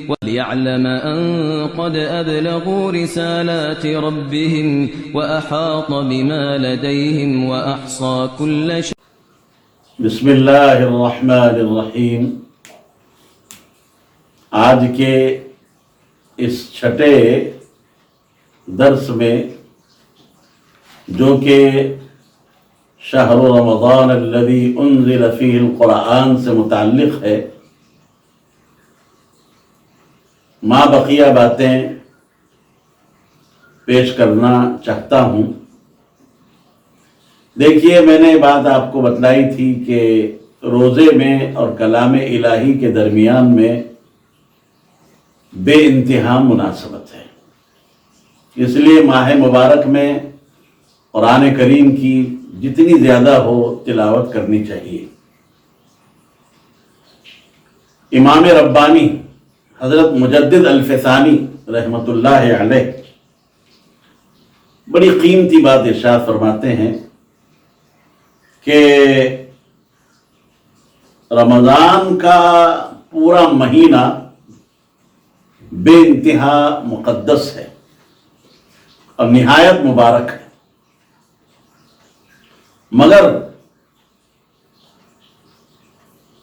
وَلْيَعْلَمَ أَن قَدْ أَبْلَغُوا رِسَالَاتِ رَبِّهِمْ وَأَحَاطَ بِمَا لَدَيْهِمْ وَأَحْصَى كُلَّ شَيْءٍ. بسم اللہ الرحمن الرحیم. آج کے اس چھٹے درس میں جو کہ شہر رمضان الذی انزل فیہ القرآن سے متعلق ہے، ماں بقیہ باتیں پیش کرنا چاہتا ہوں. دیکھیے، میں نے بات آپ کو بتلائی تھی کہ روزے میں اور کلام الہی کے درمیان میں بے انتہا مناسبت ہے. اس لیے ماہ مبارک میں قرآن کریم کی جتنی زیادہ ہو تلاوت کرنی چاہیے. امام ربانی حضرت مجدد الفسانی رحمۃ اللہ علیہ بڑی قیمتی بات ارشاد فرماتے ہیں کہ رمضان کا پورا مہینہ بے انتہا مقدس ہے اور نہایت مبارک ہے، مگر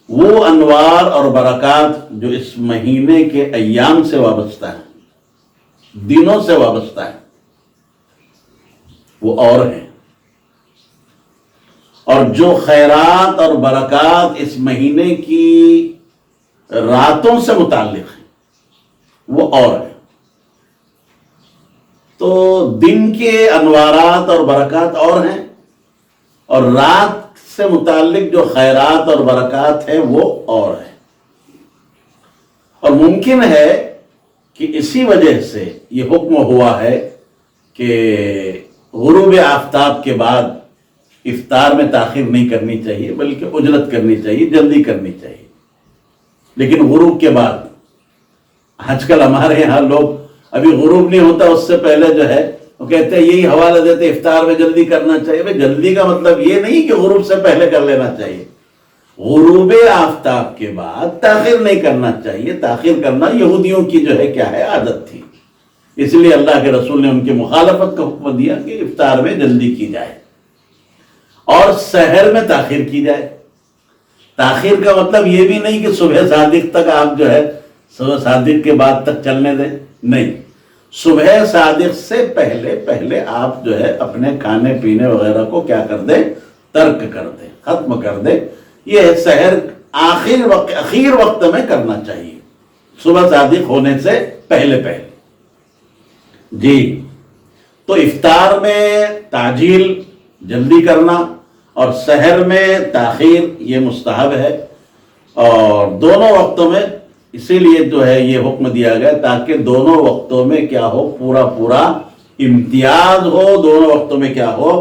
وہ انوار اور برکات جو اس مہینے کے ایام سے وابستہ ہیں، دنوں سے وابستہ ہیں، وہ اور ہیں. اور جو خیرات اور برکات اس مہینے کی راتوں سے متعلق ہیں، وہ اور ہیں. تو دن کے انوارات اور برکات اور ہیں، اور رات سے متعلق جو خیرات اور برکات ہیں وہ اور ہیں. اور ممکن ہے کہ اسی وجہ سے یہ حکم ہوا ہے کہ غروب آفتاب کے بعد افطار میں تاخیر نہیں کرنی چاہیے، بلکہ اجرت کرنی چاہیے، جلدی کرنی چاہیے. لیکن غروب کے بعد، آج کل ہمارے یہاں لوگ ابھی غروب نہیں ہوتا اس سے پہلے جو ہے وہ کہتے ہیں، یہی حوالہ دیتے افطار میں جلدی کرنا چاہیے. بھائی جلدی کا مطلب یہ نہیں کہ غروب سے پہلے کر لینا چاہیے. غروب آفتاب کے بعد تاخیر نہیں کرنا چاہیے. تاخیر کرنا یہودیوں کی جو ہے کیا ہے عادت تھی، اس لیے اللہ کے رسول نے ان کی مخالفت کا حکم دیا کہ افطار میں جلدی کی جائے اور سحر میں تاخیر کی جائے. تاخیر کا مطلب یہ بھی نہیں کہ صبح صادق تک آپ جو ہے صبح صادق کے بعد تک چلنے دیں، نہیں. صبح صادق سے پہلے آپ جو ہے اپنے کھانے پینے وغیرہ کو کیا کر دیں، ترک کر دیں، ختم کر دیں. یہ سحر اخیر وقت میں کرنا چاہیے، صبح صادق ہونے سے پہلے. جی، تو افطار میں تعجیل، جلدی کرنا، اور سحر میں تاخیر یہ مستحب ہے. اور دونوں وقتوں میں اسی لیے جو ہے یہ حکم دیا گیا تاکہ دونوں وقتوں میں کیا ہو، پورا امتیاز ہو. دونوں وقتوں میں کیا ہو،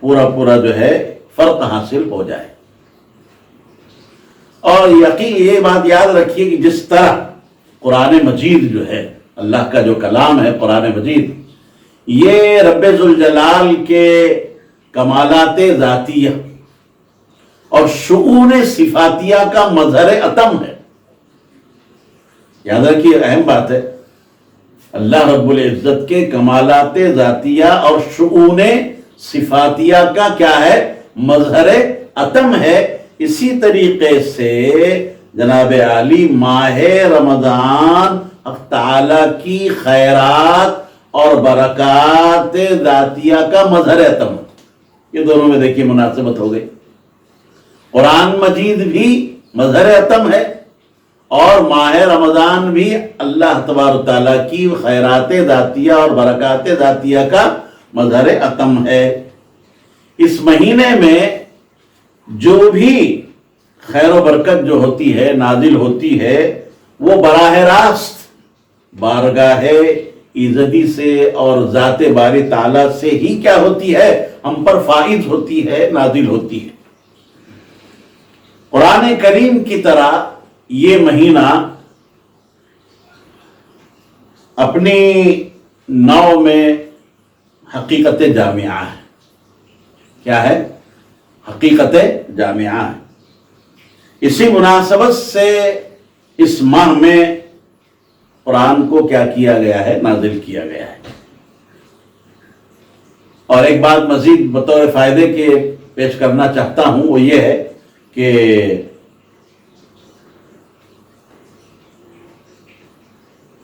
پورا جو ہے فرق حاصل ہو جائے. اور یہ بات یاد رکھیے کہ جس طرح قرآن مجید جو ہے، اللہ کا جو کلام ہے قرآن مجید، یہ رب ذوالجلال کے کمالات ذاتیہ اور شؤون صفاتیہ کا مظہر اتم ہے. یاد رکھیے، اہم بات ہے، اللہ رب العزت کے کمالات ذاتیہ اور شؤون صفاتیہ کا کیا ہے، مظہر اتم ہے. اسی طریقے سے جناب عالی ماہ رمضان حق تعالی کی خیرات اور برکات ذاتیہ کا مظہر اتم. یہ دونوں میں دیکھیے مناسبت ہو گئی. قرآن مجید بھی مظہر اتم ہے اور ماہ رمضان بھی اللہ تبارک تعالیٰ کی خیرات ذاتیہ اور برکات ذاتیہ کا مظہر اتم ہے. اس مہینے میں جو بھی خیر و برکت جو ہوتی ہے، نازل ہوتی ہے، وہ براہ راست بارگاہ ایزدی سے اور ذات باری تعالیٰ سے ہی کیا ہوتی ہے، ہم پر فائز ہوتی ہے، نازل ہوتی ہے. قرآن کریم کی طرح یہ مہینہ اپنی نو میں حقیقت جامعہ ہے. کیا ہے؟ حقیقت جامعہ ہے. اسی مناسبت سے اس ماہ میں قرآن کو کیا کیا گیا ہے؟ نازل کیا گیا ہے۔ اور ایک بات مزید بطور فائدے کے پیش کرنا چاہتا ہوں، وہ یہ ہے کہ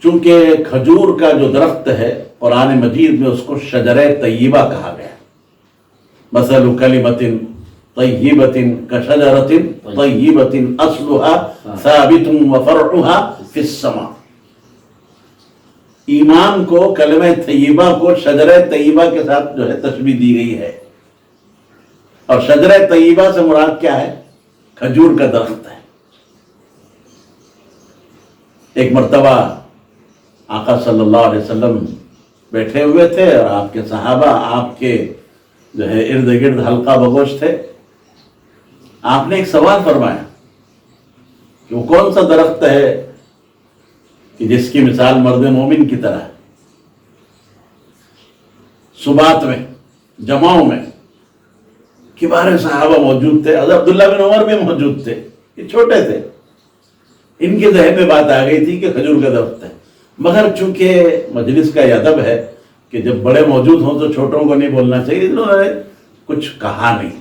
چونکہ کھجور کا جو درخت ہے قرآن مجید میں اس کو شجرہ طیبہ کہا گیا، مثل کلمۃ طیبۃ کشجرۃ طیبۃ اصلها ثابت وفرعها فی السماء۔ ایمان کو، کلمہ طیبہ کو شجرہ طیبہ کے ساتھ جو ہے تشبیہ دی گئی ہے، اور شجرہ طیبہ سے مراد کیا ہے؟ کھجور کا درخت ہے۔ ایک مرتبہ آقا صلی اللہ علیہ وسلم بیٹھے ہوئے تھے اور آپ کے صحابہ آپ کے جو ہے ارد گرد حلقہ بگوش تھے۔ آپ نے ایک سوال فرمایا کہ وہ کون سا درخت ہے کہ جس کی مثال مرد مومن کی طرح ہے؟ صبات میں، جماعوں میں کبار صحابہ موجود تھے، حضرت عبداللہ بن عمر بھی موجود تھے، یہ چھوٹے تھے، ان کے ذہن میں بات آ گئی تھی کہ کھجور کا درخت ہے، مگر چونکہ مجلس کا یہ ادب ہے کہ جب بڑے موجود ہوں تو چھوٹوں کو نہیں بولنا چاہیے، انہوں نے کچھ کہا نہیں۔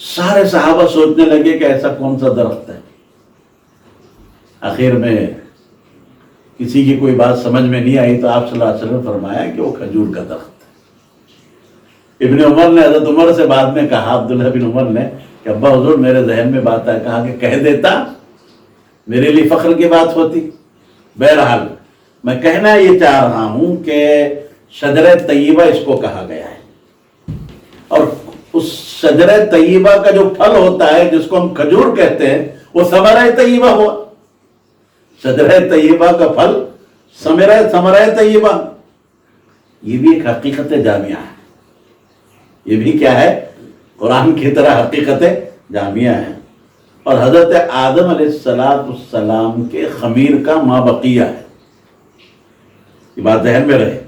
سارے صحابہ سوچنے لگے کہ ایسا کون سا درخت ہے۔ آخر میں کسی کی کوئی بات سمجھ میں نہیں آئی تو آپ صلی اللہ علیہ وسلم نے فرمایا کہ وہ کھجور کا درخت ہے۔ ابن عمر نے حضرت عمر سے بعد میں کہا، عبداللہ بن عمر نے، کہ ابا حضور میرے ذہن میں بات آئی، کہا کہ کہہ دیتا میرے لیے فخر کی بات ہوتی۔ بہرحال میں کہنا یہ چاہ رہا ہوں کہ شجرہ طیبہ اس کو کہا گیا ہے، اور اس شجرہ طیبہ کا جو پھل ہوتا ہے جس کو ہم کھجور کہتے ہیں وہ ثمرہ طیبہ ہوا۔ شجرہ طیبہ کا پھل ثمرہ طیبہ، یہ بھی ایک حقیقت جامعہ ہے، یہ بھی کیا ہے؟ قرآن کی طرح حقیقت جامعہ ہے، اور حضرت آدم علیہ السلام کے خمیر کا ما بقیہ ہے، یہ بات ذہن میں رہے۔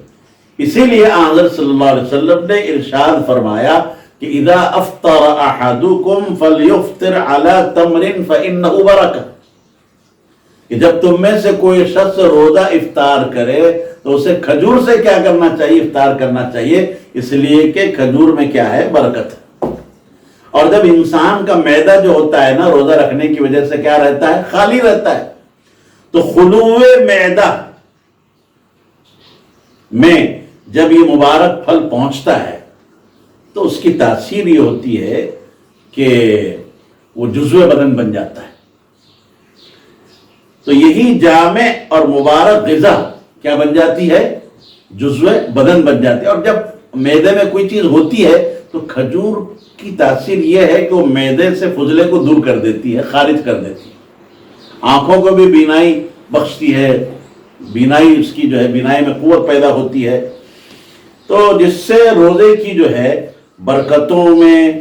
اسی لیے حضرت صلی اللہ علیہ وسلم نے ارشاد فرمایا کہ اذا افطر احدکم فلیفطر علی تمر فانہ برکہ، کہ جب تم میں سے کوئی شخص روزہ افطار کرے تو اسے کھجور سے کیا کرنا چاہیے؟ افطار کرنا چاہیے، اس لیے کہ کھجور میں کیا ہے؟ برکت ہے۔ اور جب انسان کا معدہ جو ہوتا ہے نا، روزہ رکھنے کی وجہ سے کیا رہتا ہے؟ خالی رہتا ہے، تو خلوع معدہ میں جب یہ مبارک پھل پہنچتا ہے تو اس کی تاثیر یہ ہوتی ہے کہ وہ جزو بدن بن جاتا ہے۔ تو یہی جامع اور مبارک غذا کیا بن جاتی ہے؟ جزو بدن بن جاتی ہے۔ اور جب معدے میں کوئی چیز ہوتی ہے تو کھجور کی تاثیر یہ ہے کہ وہ معدے سے فضلے کو دور کر دیتی ہے، خارج کر دیتی ہے، آنکھوں کو بھی بینائی بخشتی ہے، بینائی اس کی جو ہے بینائی میں قوت پیدا ہوتی ہے، تو جس سے روزے کی جو ہے برکتوں میں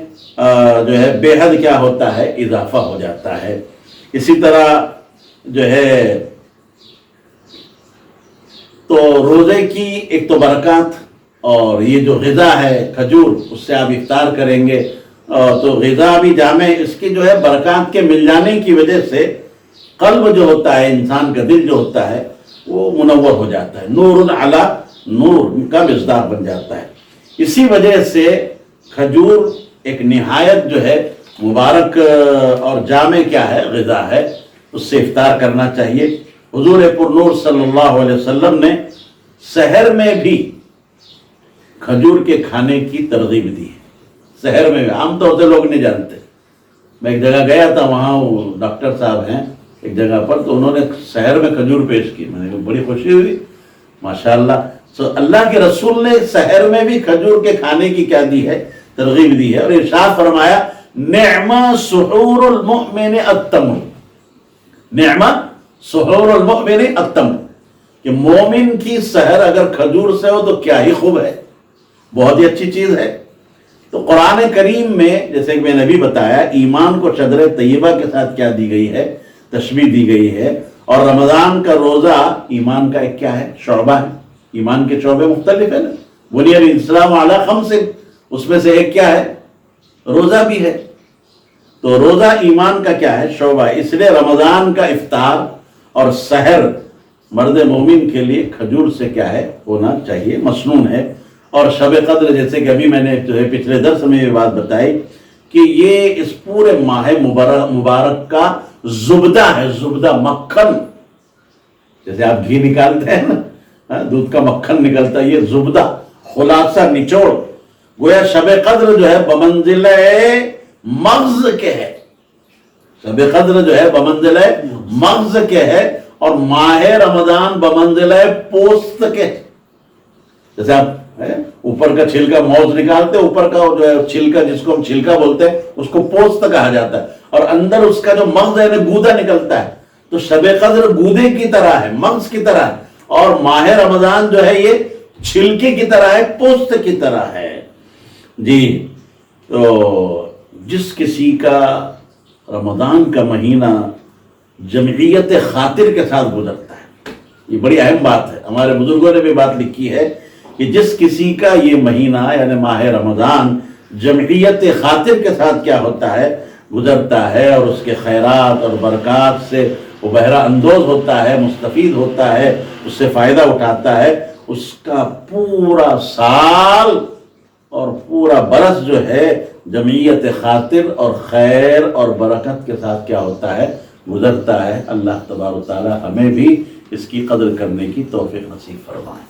جو ہے بے حد کیا ہوتا ہے؟ اضافہ ہو جاتا ہے۔ اسی طرح جو ہے تو روزے کی ایک تو برکات، اور یہ جو غذا ہے کھجور، اس سے آپ افطار کریں گے تو غذا بھی جامع، اس کی جو ہے برکات کے مل جانے کی وجہ سے قلب جو ہوتا ہے، انسان کا دل جو ہوتا ہے وہ منور ہو جاتا ہے، نور علی نور کا مصداق بن جاتا ہے۔ اسی وجہ سے کھجور ایک نہایت جو ہے مبارک اور جامع کیا ہے؟ غذا ہے، اس سے افطار کرنا چاہیے۔ حضور پر نور صلی اللہ علیہ وسلم نے سحر میں بھی کھجور کے کھانے کی ترغیب دی ہے۔ سحر میں بھی عام طور سے لوگ نہیں جانتے۔ میں ایک جگہ گیا تھا، وہاں وہ ڈاکٹر صاحب ہیں ایک جگہ پر، تو انہوں نے سحر میں کھجور پیش کی، میں نے بڑی خوشی ہوئی، ماشاءاللہ۔ اللہ کے رسول نے سحر میں بھی کھجور کے کھانے کی کیا دی ہے؟ ترغیب دی ہے، اور ارشاد فرمایا نعم سحور المؤمن التمر، نعم سحور المؤمن التمر، کہ مومن کی سحر اگر کھجور سے ہو تو کیا ہی خوب ہے، بہت ہی اچھی چیز ہے۔ تو قرآن کریم میں جیسے کہ میں نے بھی بتایا، ایمان کو شجرہ طیبہ کے ساتھ کیا دی گئی ہے؟ تشبیہ دی گئی ہے، اور رمضان کا روزہ ایمان کا ایک کیا ہے؟ شعبہ ہے۔ ایمان کے شعبے مختلف ہیں نا، بنی الاسلام علی خمس، اس میں سے ایک کیا ہے؟ روزہ بھی ہے۔ تو روزہ ایمان کا کیا ہے؟ شعبہ ہے۔ اس لیے رمضان کا افطار اور سحر مرد مومن کے لیے کھجور سے کیا ہے ہونا چاہیے، مسنون ہے۔ اور شب قدر جیسے کہ ابھی میں نے جو ہے پچھلے درس میں یہ بات بتائی کہ یہ اس پورے ماہ مبارک کا زبدہ ہے، زبدہ مکھن، جیسے آپ گھی نکالتے ہیں نا، دودھ کا مکھن نکلتا ہے، یہ زبدہ، خلاصہ، نچوڑ، گویا شب قدر جو ہے بمنزلہ مغز کے ہے، شب قدر جو ہے بمنزلہ مغز کے ہے، اور ماہ رمضان بمنزلہ پوست کے، جیسے آپ اوپر کا چھلکا موز نکالتے، اوپر کا جو ہے چھلکا جس کو ہم چھلکا بولتے ہیں اس کو پوست کہا جاتا ہے، اور اندر اس کا جو مغز ہے گودا نکلتا ہے، تو شب قدر گودے کی طرح ہے، مغز کی طرح ہے، اور ماہ رمضان جو ہے یہ چھلکے کی طرح ہے، پوست کی طرح ہے۔ جی، تو جس کسی کا رمضان کا مہینہ جمعیت خاطر کے ساتھ گزرتا ہے، یہ بڑی اہم بات ہے، ہمارے بزرگوں نے بھی بات لکھی ہے کہ جس کسی کا یہ مہینہ یعنی ماہ رمضان جمعیت خاطر کے ساتھ کیا ہوتا ہے گزرتا ہے، اور اس کے خیرات اور برکات سے وہ بہرہ اندوز ہوتا ہے، مستفید ہوتا ہے، اس سے فائدہ اٹھاتا ہے، اس کا پورا سال اور پورا برس جو ہے جمعیت خاطر اور خیر اور برکت کے ساتھ کیا ہوتا ہے گزرتا ہے۔ اللہ تبارک و تعالی ہمیں بھی اس کی قدر کرنے کی توفیق نصیب فرمائے۔